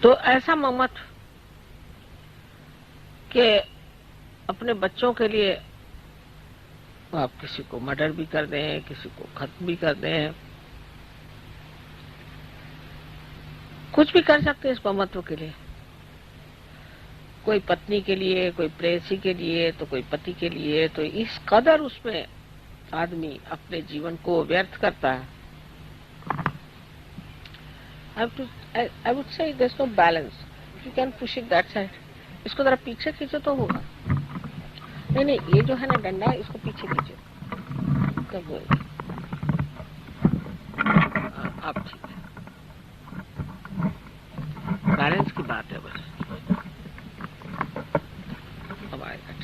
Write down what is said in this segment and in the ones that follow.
तो ऐसा मत कि अपने बच्चों के लिए आप किसी को मर्डर भी कर दें, किसी को खत्म भी कर दें, कुछ भी कर सकते हैं इस ममत्व के लिए। कोई पत्नी के लिए, कोई प्रेयसी के लिए, तो कोई पति के लिए। तो इस कदर उसमें आदमी अपने जीवन को व्यर्थ करता है। I would say there's no balance. You can push it that side. इसको जरा पीछे खींचो तो होगा। नहीं, ये जो है ना डंडा, इसको पीछे खींचो तब होगा। अब ठीक है, बैलेंस की बात है बस। अब आएगा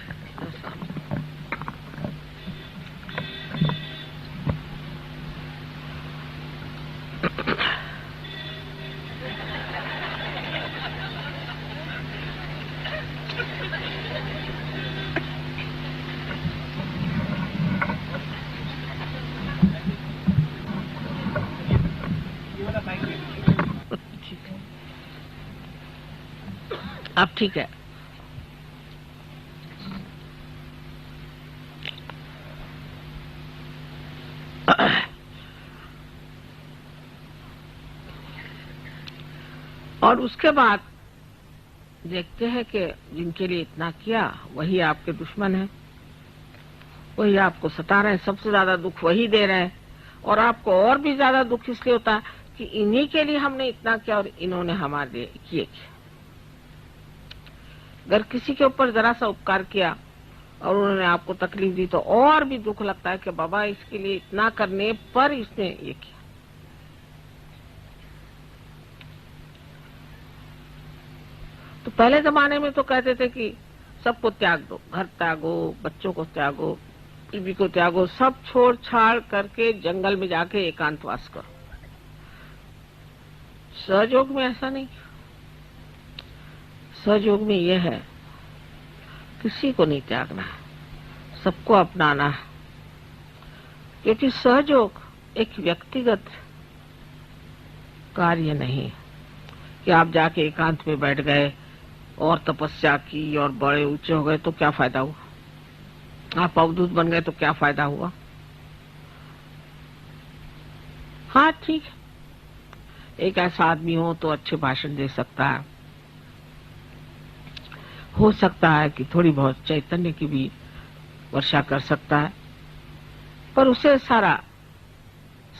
अब ठीक है। और उसके बाद देखते हैं कि जिनके लिए इतना किया वही आपके दुश्मन है, वही आपको सता रहे हैं, सबसे ज्यादा दुख वही दे रहे हैं। और आपको और भी ज्यादा दुख इसलिए होता है कि इन्हीं के लिए हमने इतना किया और इन्होंने हमारे लिए किए किया। अगर किसी के ऊपर जरा सा उपकार किया और उन्होंने आपको तकलीफ दी तो और भी दुख लगता है कि बाबा इसके लिए इतना करने पर इसने ये किया। तो पहले जमाने में तो कहते थे कि सबको त्याग दो, घर त्यागो, बच्चों को त्यागो, बीवी को त्यागो, सब छोड़ छाड़ करके जंगल में जाके एकांतवास करो। सहयोग में ऐसा नहीं। सहयोग में यह है किसी को नहीं त्यागना है, सबको अपनाना है। क्योंकि सहयोग एक व्यक्तिगत कार्य नहीं कि आप जाके एकांत में बैठ गए और तपस्या की और बड़े ऊंचे हो गए तो क्या फायदा हुआ, आप अवधूत बन गए तो क्या फायदा हुआ। हाँ ठीक है, एक ऐसा आदमी हो तो अच्छे भाषण दे सकता है, हो सकता है कि थोड़ी बहुत चैतन्य की भी वर्षा कर सकता है, पर उसे सारा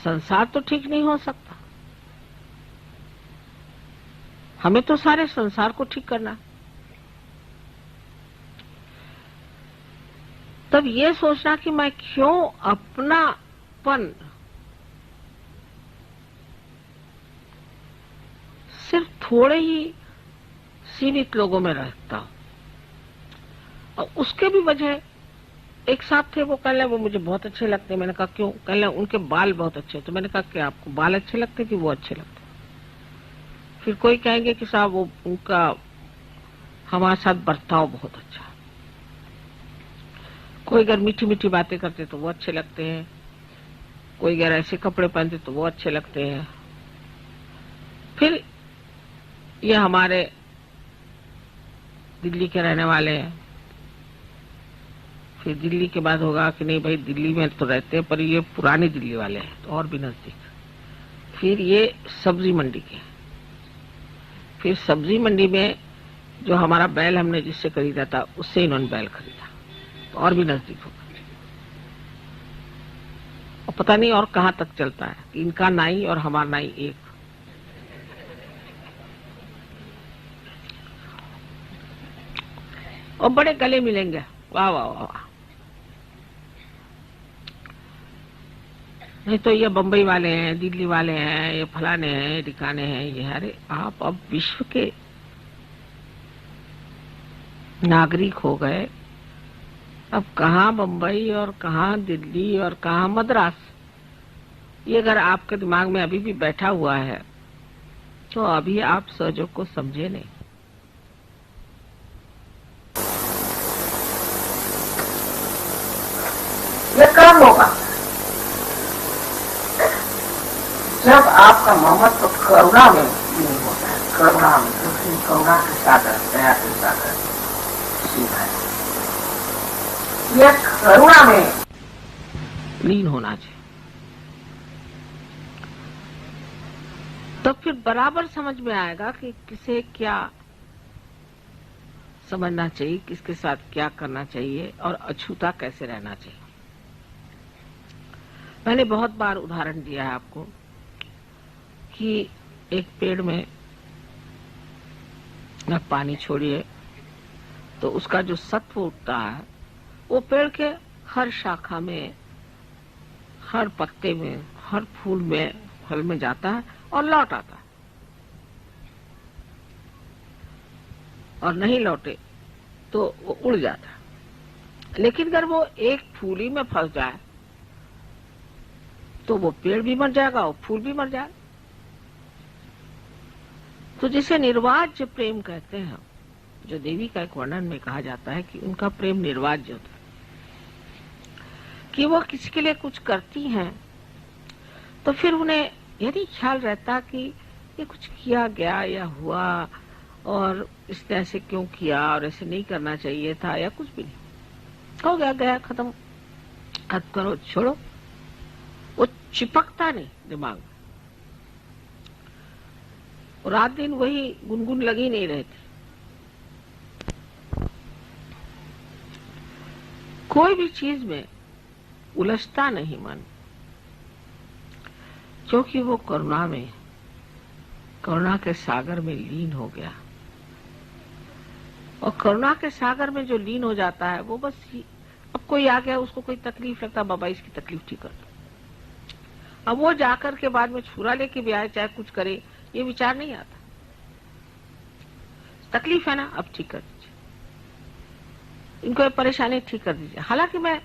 संसार तो ठीक नहीं हो सकता। हमें तो सारे संसार को ठीक करना। तब ये सोचना कि मैं क्यों अपनापन सिर्फ थोड़े ही सीमित लोगों में रखता हूं। और उसके भी वजह, एक साथ थे वो कह रहे वो मुझे बहुत अच्छे लगते हैं। मैंने कहा क्यों? कह रहे उनके बाल बहुत अच्छे। तो मैंने कहा कि आपको बाल अच्छे लगते कि वो अच्छे लगते? फिर कोई कहेंगे कि साहब वो उनका हमारे साथ बर्ताव बहुत अच्छा है। कोई अगर मीठी मीठी बातें करते तो वो अच्छे लगते हैं, कोई अगर ऐसे कपड़े पहनते तो वो अच्छे लगते हैं। फिर ये हमारे दिल्ली के रहने वाले हैं, फिर दिल्ली के बाद होगा कि नहीं भाई दिल्ली में तो रहते हैं पर ये पुरानी दिल्ली वाले हैं तो और भी नजदीक। फिर ये सब्जी मंडी के, फिर सब्जी मंडी में जो हमारा बैल हमने जिससे खरीदा था उससे इन्होंने बैल खरीदा तो और भी नजदीक होगा। और पता नहीं और कहां तक चलता है कि इनका नाई और हमारा नाई एक। और बड़े गले मिलेंगे, वाह वाह वाह वाह। नहीं तो ये बंबई वाले हैं, दिल्ली वाले हैं, ये फलाने हैं, ठिकाने हैं, ये। अरे आप अब विश्व के नागरिक हो गए, अब कहाँ बंबई और कहाँ दिल्ली और कहाँ मद्रास, ये अगर आपके दिमाग में अभी भी बैठा हुआ है तो अभी आप सहयोग को समझे नहीं। ये कब होगा? जब आपका ममत्व करुणा में नहीं होता है, करुणा में अपनी करुणा के सागर, दया के सागर सीधा है। ये करुणा में लीन होना चाहिए, तो फिर बराबर समझ में आएगा कि किसे क्या समझना चाहिए, किसके साथ क्या करना चाहिए और अछूता कैसे रहना चाहिए। मैंने बहुत बार उदाहरण दिया है आपको कि एक पेड़ में न पानी छोड़िए तो उसका जो सत्व उठता है वो पेड़ के हर शाखा में, हर पत्ते में, हर फूल में, फल में जाता है और लौट आता है। और नहीं लौटे तो वो उड़ जाता है। लेकिन अगर वो एक फूल ही में फंस जाए तो वो पेड़ भी मर जाएगा और फूल भी मर जाएगा। तो जिसे निर्वाज्य प्रेम कहते हैं, जो देवी का एक वर्णन में कहा जाता है कि उनका प्रेम निर्वाज्य होता है, कि वो किसी के लिए कुछ करती हैं तो फिर उन्हें यदि ख्याल रहता कि ये कुछ किया गया या हुआ और इसने ऐसे क्यों किया और ऐसे नहीं करना चाहिए था या कुछ भी नहीं, हो गया गया, खत्म करो, छोड़ो, वो चिपकता नहीं दिमाग में। रात दिन वही गुनगुन लगी नहीं रहती। कोई भी चीज में उलझता नहीं मन, क्योंकि वो करुणा में, करुणा के सागर में लीन हो गया। और करुणा के सागर में जो लीन हो जाता है वो बस अब कोई आ गया, उसको कोई तकलीफ लगता, बाबा इसकी तकलीफ ठीक कर दो। अब वो जाकर के बाद में छुरा लेके भी आए, चाहे कुछ करे, ये विचार नहीं आता। तकलीफ है ना, अब ठीक कर दीजिए, इनको परेशानी ठीक कर दीजिए। हालांकि मैं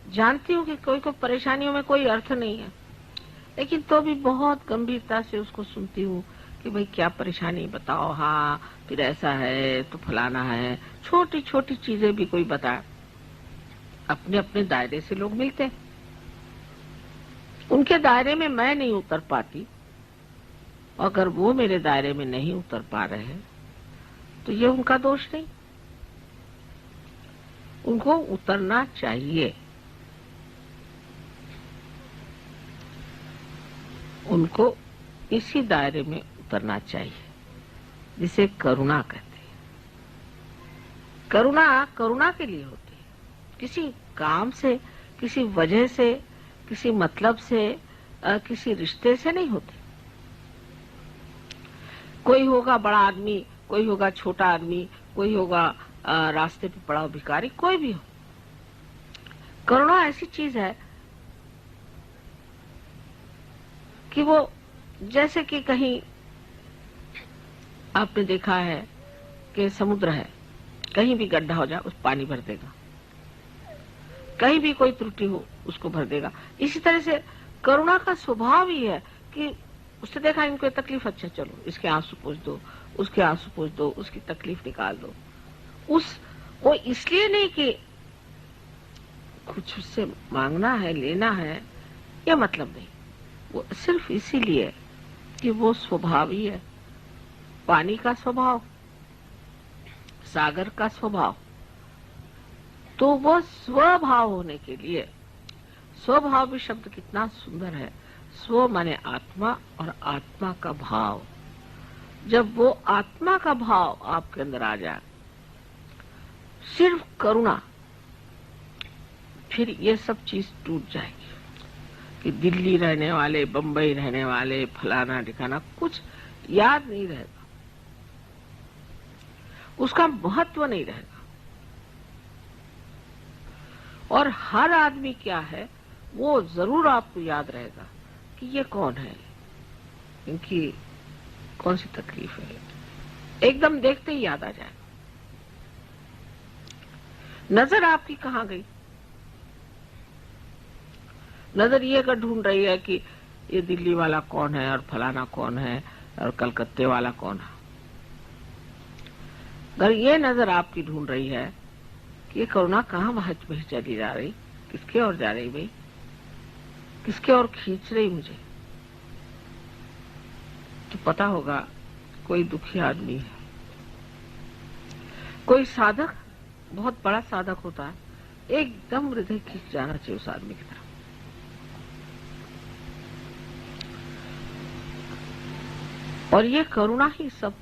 जानती हूँ कि कोई को परेशानियों में कोई अर्थ नहीं है, लेकिन तो भी बहुत गंभीरता से उसको सुनती हूँ कि भाई क्या परेशानी बताओ, हाँ फिर ऐसा है तो फलाना है। छोटी छोटी चीजें भी कोई बताए। अपने अपने दायरे से लोग मिलते हैं, उनके दायरे में मैं नहीं उतर पाती, अगर वो मेरे दायरे में नहीं उतर पा रहे हैं तो ये उनका दोष नहीं, उनको उतरना चाहिए। उनको इसी दायरे में उतरना चाहिए जिसे करुणा कहते हैं। करुणा करुणा के लिए होती है, किसी काम से, किसी वजह से, किसी मतलब से, किसी रिश्ते से नहीं होती। कोई होगा बड़ा आदमी, कोई होगा छोटा आदमी, कोई होगा रास्ते पे पड़ा भिखारी, कोई भी हो। करुणा ऐसी चीज है कि वो जैसे कि कहीं आपने देखा है कि समुद्र है, कहीं भी गड्ढा हो जाए उस पानी भर देगा, कहीं भी कोई त्रुटि हो उसको भर देगा। इसी तरह से करुणा का स्वभाव ही है कि उसने देखा इनको तकलीफ, अच्छा चलो इसके आंसू पोंछ दो, उसके आंसू पोंछ दो, उसकी तकलीफ निकाल दो। वो इसलिए नहीं कि कुछ उससे मांगना है, लेना है, यह मतलब नहीं, वो सिर्फ इसीलिए कि वो स्वभाव ही है। पानी का स्वभाव, सागर का स्वभाव, तो वो स्वभाव होने के लिए, स्वभाव भी शब्द कितना सुंदर है। स्व माने आत्मा और आत्मा का भाव। जब वो आत्मा का भाव आपके अंदर आ जाए, सिर्फ करुणा, फिर ये सब चीज टूट जाएगी कि दिल्ली रहने वाले, बंबई रहने वाले, फलाना ठिकाना, कुछ याद नहीं रहेगा, उसका महत्व नहीं रहेगा। और हर आदमी क्या है वो जरूर आपको याद रहेगा कि ये कौन है, इनकी कौन सी तकलीफ है, एकदम देखते ही याद आ जाएगा। नजर आपकी कहाँ गई? नजर ये कर ढूंढ रही है कि ये दिल्ली वाला कौन है और फलाना कौन है और कलकत्ते वाला कौन है। अगर ये नजर आपकी ढूंढ रही है कि ये करुणा कहाँ बहच बह चली जा रही, किसके ओर जा रही भाई, किसके ओर खींच रही मुझे, तो पता होगा कोई दुखी आदमी है, कोई साधक, बहुत बड़ा साधक होता है, एकदम हृदय खिंच जाना चाहिए उस आदमी की तरफ। और ये करुणा ही सब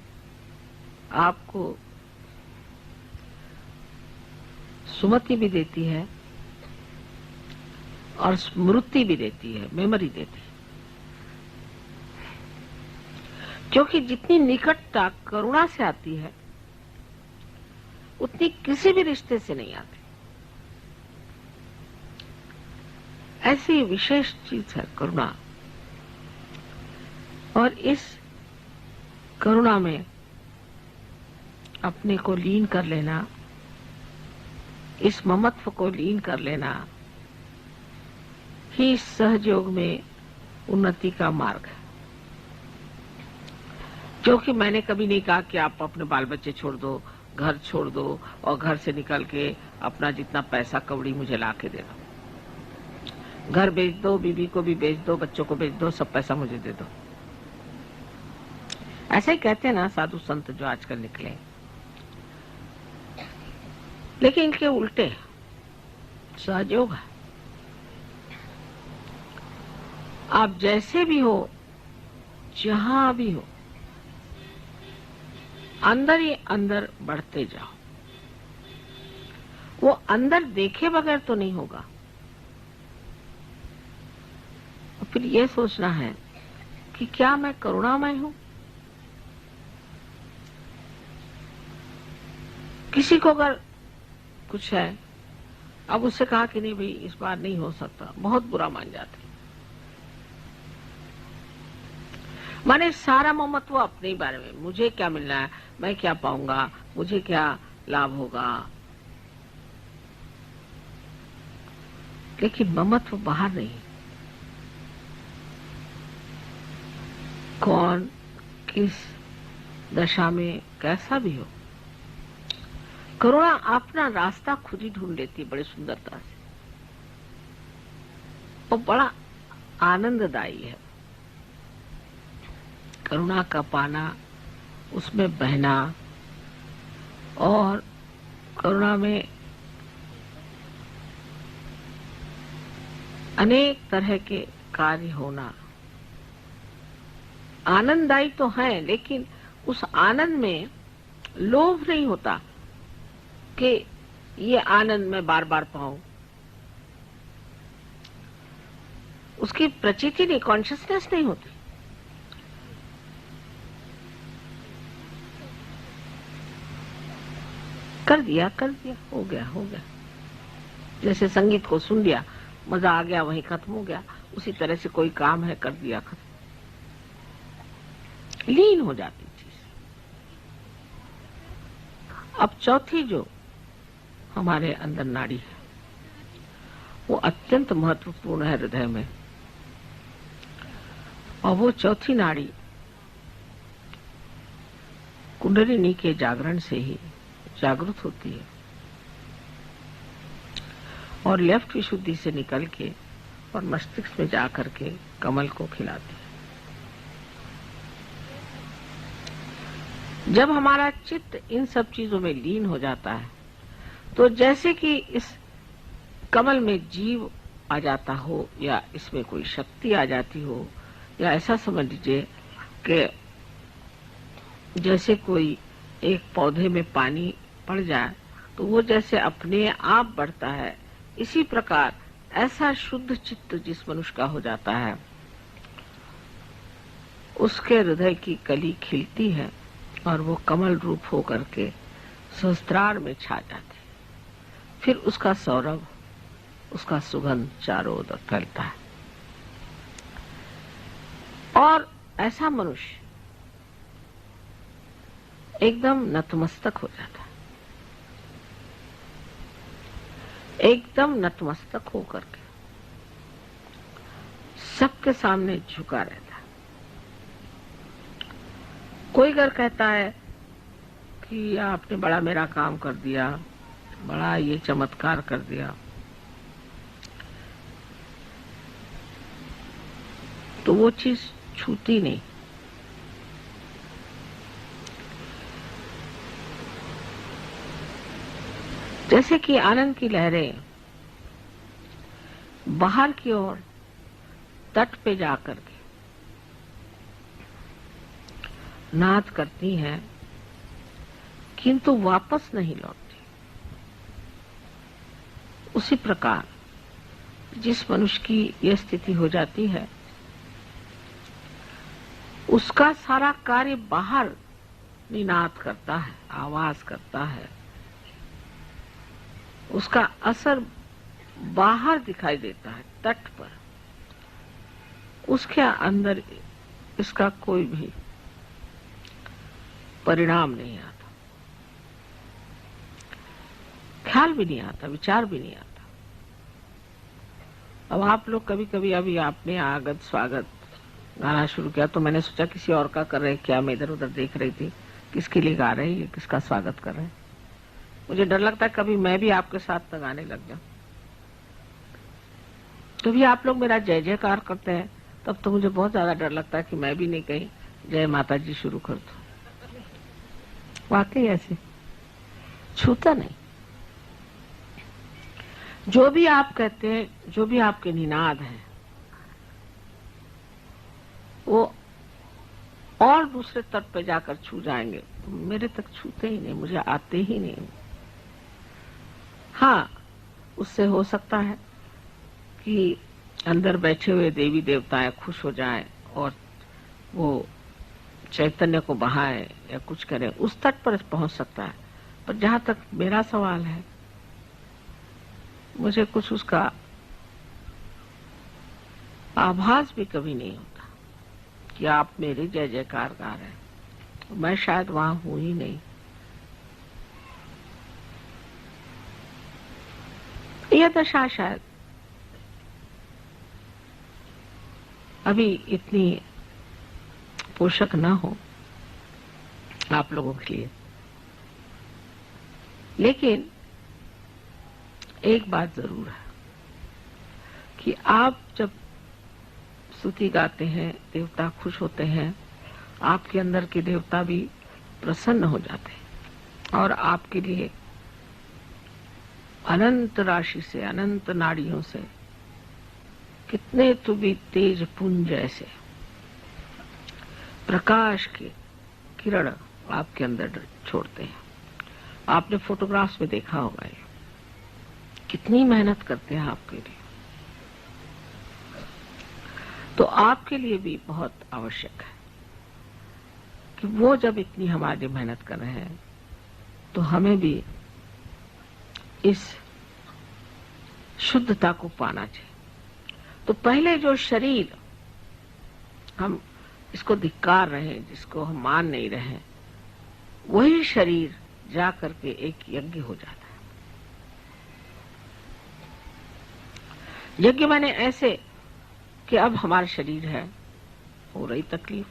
आपको सुमति भी देती है और स्मृति भी देती है, मेमोरी देती है। क्योंकि जितनी निकटता करुणा से आती है उतनी किसी भी रिश्ते से नहीं आती। ऐसी विशेष चीज है करुणा। और इस करुणा में अपने को लीन कर लेना, इस ममत्व को लीन कर लेना ही सहयोग में उन्नति का मार्ग है। जो कि मैंने कभी नहीं कहा कि आप अपने बाल बच्चे छोड़ दो, घर छोड़ दो और घर से निकल के अपना जितना पैसा कौड़ी मुझे ला के दे दो। घर बेच दो, बीवी को भी बेच दो, बच्चों को बेच दो, सब पैसा मुझे दे दो। ऐसे ही कहते हैं ना साधु संत जो आजकल निकले। लेकिन इनके उल्टे सहयोग है। आप जैसे भी हो, जहां भी हो, अंदर ही अंदर बढ़ते जाओ। वो अंदर देखे बगैर तो नहीं होगा। और फिर ये सोचना है कि क्या मैं करुणामय हूं? किसी को अगर कुछ है, अब उससे कहा कि नहीं भाई इस बार नहीं हो सकता, बहुत बुरा मान जाते। माने सारा ममत्व अपने ही बारे में, मुझे क्या मिलना है, मैं क्या पाऊंगा, मुझे क्या लाभ होगा। लेकिन ममत्व बाहर नहीं। कौन किस दशा में कैसा भी हो, करुणा अपना रास्ता खुद ही ढूंढ लेती है बड़ी सुंदरता से। और बड़ा आनंददायी है करुणा का पाना, उसमें बहना और करुणा में अनेक तरह के कार्य होना। आनंददायी तो है, लेकिन उस आनंद में लोभ नहीं होता कि ये आनंद मैं बार बार पाऊं। उसकी प्रचिति नहीं, कॉन्शियसनेस नहीं होती। कर दिया, हो गया, हो गया। जैसे संगीत को सुन लिया, मजा आ गया, वहीं खत्म हो गया। उसी तरह से कोई काम है, कर दिया, खत्म। लीन हो जाती चीज। अब चौथी जो हमारे अंदर नाड़ी है, वो अत्यंत महत्वपूर्ण है हृदय में। और वो चौथी नाड़ी कुंडलिनी के जागरण से ही जागृत होती है और लेफ्ट विशुद्धि से निकल के और मस्तिष्क में जाकर के कमल को खिलाती है। जब हमारा चित्त इन सब चीजों में लीन हो जाता है, तो जैसे कि इस कमल में जीव आ जाता हो, या इसमें कोई शक्ति आ जाती हो, या ऐसा समझ लीजिए कि जैसे कोई एक पौधे में पानी पड़ जाए तो वो जैसे अपने आप बढ़ता है, इसी प्रकार ऐसा शुद्ध चित्त जिस मनुष्य का हो जाता है, उसके हृदय की कली खिलती है और वो कमल रूप होकर के सहस्त्रार में छा जाती है। फिर उसका सौरभ, उसका सुगंध चारों ओर फैलता है। और ऐसा मनुष्य एकदम नतमस्तक हो जाता है, एकदम नतमस्तक होकर के सबके सामने झुका रहता है। कोई अगर कहता है कि आपने बड़ा मेरा काम कर दिया, बड़ा ये चमत्कार कर दिया, तो वो चीज छूती नहीं। जैसे कि आनंद की लहरें बाहर की ओर तट पे जाकर के नाद करती हैं, किंतु वापस नहीं लौटती। उसी प्रकार जिस मनुष्य की यह स्थिति हो जाती है, उसका सारा कार्य बाहर निनाद करता है, आवाज करता है, उसका असर बाहर दिखाई देता है तट पर। उसके अंदर इसका कोई भी परिणाम नहीं आता, ख्याल भी नहीं आता, विचार भी नहीं आता। अब आप लोग कभी कभी, अभी आपने आगत स्वागत गाना शुरू किया तो मैंने सोचा किसी और का कर रहे क्या, मैं इधर उधर देख रही थी किसके लिए गा रहे हैं, किसका स्वागत कर रहे हैं। मुझे डर लगता है कभी मैं भी आपके साथ गाने लग जाऊं। कभी आप लोग मेरा जय जयकार करते हैं तब तो मुझे बहुत ज्यादा डर लगता है कि मैं भी नहीं कहीं जय माता जी शुरू कर दूं। वाकई ऐसे छूता नहीं। जो भी आप कहते हैं, जो भी आपके निनाद हैं, वो और दूसरे तट पे जाकर छू जाएंगे, मेरे तक छूते ही नहीं, मुझे आते ही नहीं। हाँ, उससे हो सकता है कि अंदर बैठे हुए देवी देवताएं खुश हो जाएं और वो चैतन्य को बहाए या कुछ करें, उस तट पर पहुंच सकता है। पर जहां तक मेरा सवाल है, मुझे कुछ उसका आभास भी कभी नहीं होता कि आप मेरे जय जयकार गा रहे हैं। मैं शायद वहां हूं ही नहीं। यह दशा शायद अभी इतनी पोषक न हो आप लोगों के लिए। लेकिन एक बात जरूर है कि आप जब स्तुति गाते हैं, देवता खुश होते हैं, आपके अंदर के देवता भी प्रसन्न हो जाते हैं और आपके लिए अनंत राशि से, अनंत नाड़ियों से कितने तो भी तेज पुंज ऐसे प्रकाश के किरण आपके अंदर छोड़ते हैं। आपने फोटोग्राफ्स में देखा होगा ये कितनी मेहनत करते हैं आपके लिए। तो आपके लिए भी बहुत आवश्यक है कि वो जब इतनी हमारे लिए मेहनत कर रहे हैं तो हमें भी इस शुद्धता को पाना चाहिए। तो पहले जो शरीर हम इसको धिक्कार रहे हैं, जिसको हम मान नहीं रहे, वही शरीर जा करके एक यज्ञ हो जाता है। यज्ञ माने ऐसे कि अब हमारा शरीर है, हो रही तकलीफ,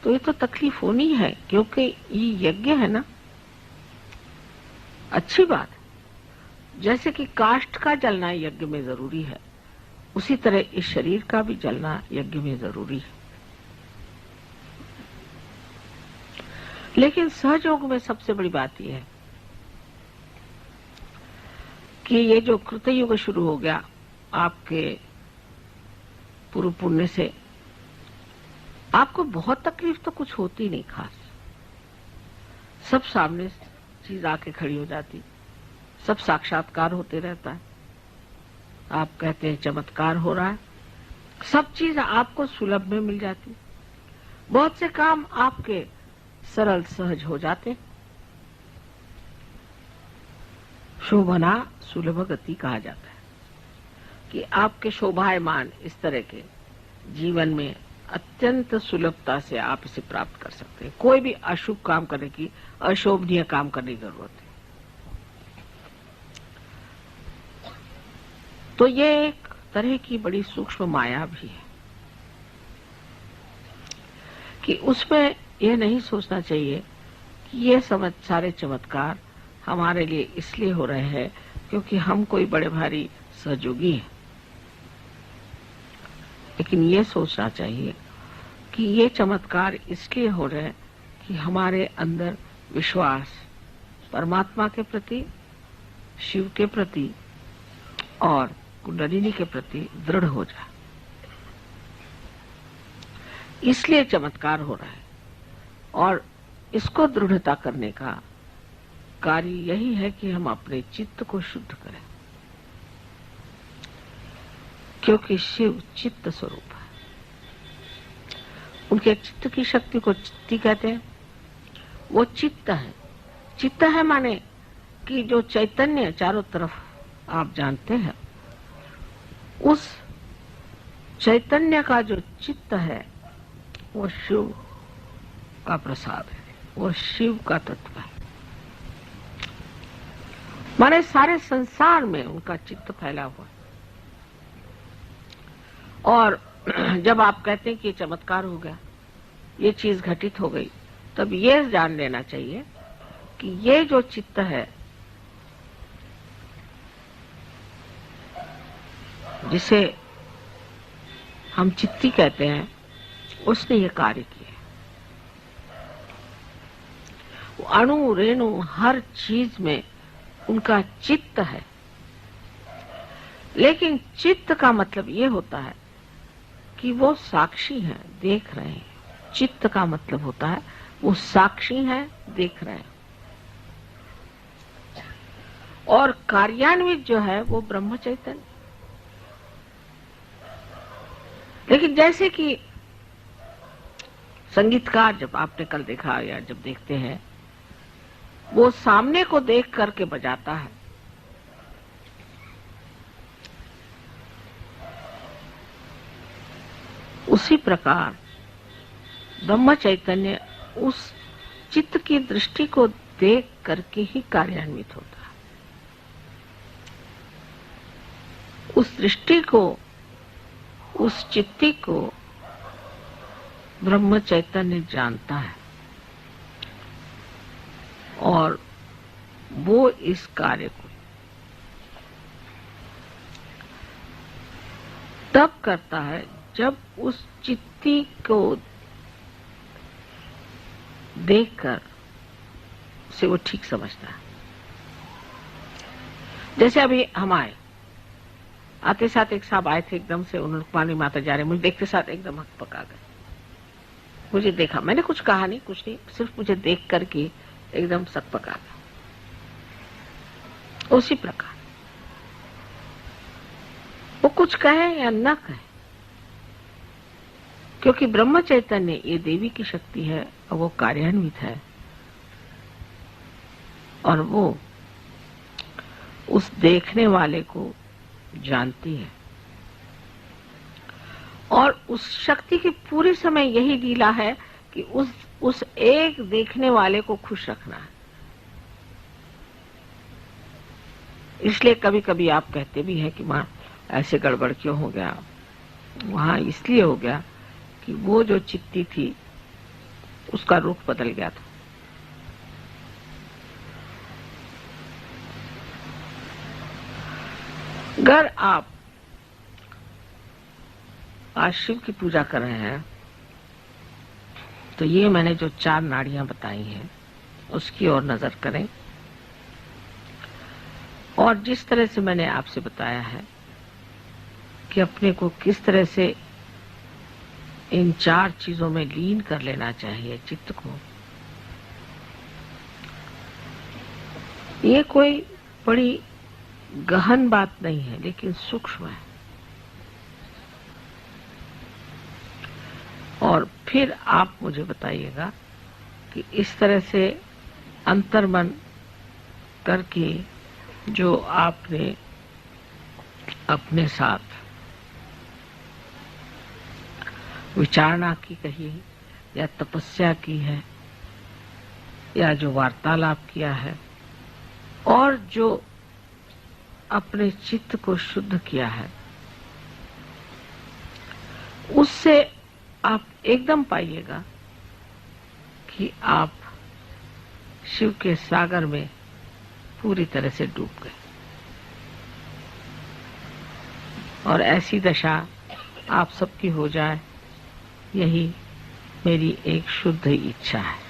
तो ये तो तकलीफ होनी है क्योंकि ये यज्ञ है ना। अच्छी बात है। जैसे कि काष्ठ का जलना यज्ञ में जरूरी है, उसी तरह इस शरीर का भी जलना यज्ञ में जरूरी है। लेकिन सहयोग में सबसे बड़ी बात यह है कि ये जो कृतयुग शुरू हो गया आपके पूर्व पुण्य से, आपको बहुत तकलीफ तो कुछ होती नहीं खास। सब सामने चीज आके खड़ी हो जाती, सब साक्षात्कार होते रहता है। आप कहते हैं चमत्कार हो रहा है, सब चीज आपको सुलभ में मिल जाती, बहुत से काम आपके सरल सहज हो जाते। शोभना सुलभ गति कहा जाता है कि आपके शोभायमान इस तरह के जीवन में अत्यंत सुलभता से आप इसे प्राप्त कर सकते हैं। कोई भी अशुभ काम करने की, अशोभनीय काम करने की जरूरत है। तो ये एक तरह की बड़ी सूक्ष्म माया भी है कि उसमें यह नहीं सोचना चाहिए कि ये सारे चमत्कार हमारे लिए इसलिए हो रहे हैं क्योंकि हम कोई बड़े भारी सहयोगी हैं। लेकिन ये सोचना चाहिए कि ये चमत्कार इसलिए हो रहे हैं कि हमारे अंदर विश्वास परमात्मा के प्रति, शिव के प्रति और कुंडलिनी के प्रति दृढ़ हो जाए। इसलिए चमत्कार हो रहा है और इसको दृढ़ता करने का कार्य यही है कि हम अपने चित्त को शुद्ध करें, क्योंकि शिव चित्त स्वरूप है। उनके चित्त की शक्ति को चित्ती कहते हैं। वो चित्त है। चित्त है माने कि जो चैतन्य चारों तरफ आप जानते हैं, उस चैतन्य का जो चित्त है वो शिव का प्रसाद है, वो शिव का तत्व है। माने सारे संसार में उनका चित्त फैला हुआ है। और जब आप कहते हैं कि ये चमत्कार हो गया, ये चीज घटित हो गई, तब ये जान लेना चाहिए कि ये जो चित्त है, जिसे हम चित्ती कहते हैं, उसने ये कार्य किया। वो अणु रेणु हर चीज में उनका चित्त है। लेकिन चित्त का मतलब ये होता है कि वो साक्षी है, देख रहे हैं। चित्त का मतलब होता है वो साक्षी है, देख रहे हैं। और कार्यान्वित जो है वो ब्रह्म चैतन्य। लेकिन जैसे कि संगीतकार, जब आपने कल देखा या जब देखते हैं, वो सामने को देख करके बजाता है। उसी प्रकार ब्रह्म चैतन्य उस चित्त की दृष्टि को देख करके ही कार्यान्वित होता है। उस दृष्टि को, उस चित्ती को ब्रह्म चैतन्य जानता है और वो इस कार्य को तब करता है जब उस चित्ती को देखकर उसे वो ठीक समझता है। जैसे अभी हम आते साथ एक साहब आए थे, एकदम से उन्होंने पानी माता जा रहे, मुझे देखते साथ एकदम हक पका गए। मुझे देखा, मैंने कुछ कहा नहीं, कुछ नहीं, सिर्फ मुझे देख करके एकदम सक पका गया। उसी प्रकार वो कुछ कहे या न कहे, क्योंकि ब्रह्म चैतन्य ये देवी की शक्ति है और वो कार्यान्वित है और वो उस देखने वाले को जानती है। और उस शक्ति की पूरी समय यही लीला है कि उस एक देखने वाले को खुश रखना है। इसलिए कभी कभी आप कहते भी हैं कि मां ऐसे गड़बड़ क्यों हो गया। वहां इसलिए हो गया कि वो जो चित्ती थी उसका रुख बदल गया था। अगर आप आज शिव की पूजा कर रहे हैं तो ये मैंने जो 4 नाड़ियां बताई हैं उसकी ओर नजर करें। और जिस तरह से मैंने आपसे बताया है कि अपने को किस तरह से इन 4 चीजों में लीन कर लेना चाहिए चित्त को, ये कोई बड़ी गहन बात नहीं है, लेकिन सूक्ष्म है। और फिर आप मुझे बताइएगा कि इस तरह से अंतर्मन करके जो आपने अपने साथ विचारणा की कही या तपस्या की है या जो वार्तालाप किया है और जो अपने चित्त को शुद्ध किया है, उससे आप एकदम पाइएगा कि आप शिव के सागर में पूरी तरह से डूब गए। और ऐसी दशा आप सबकी हो जाए, यही मेरी एक शुद्ध इच्छा है।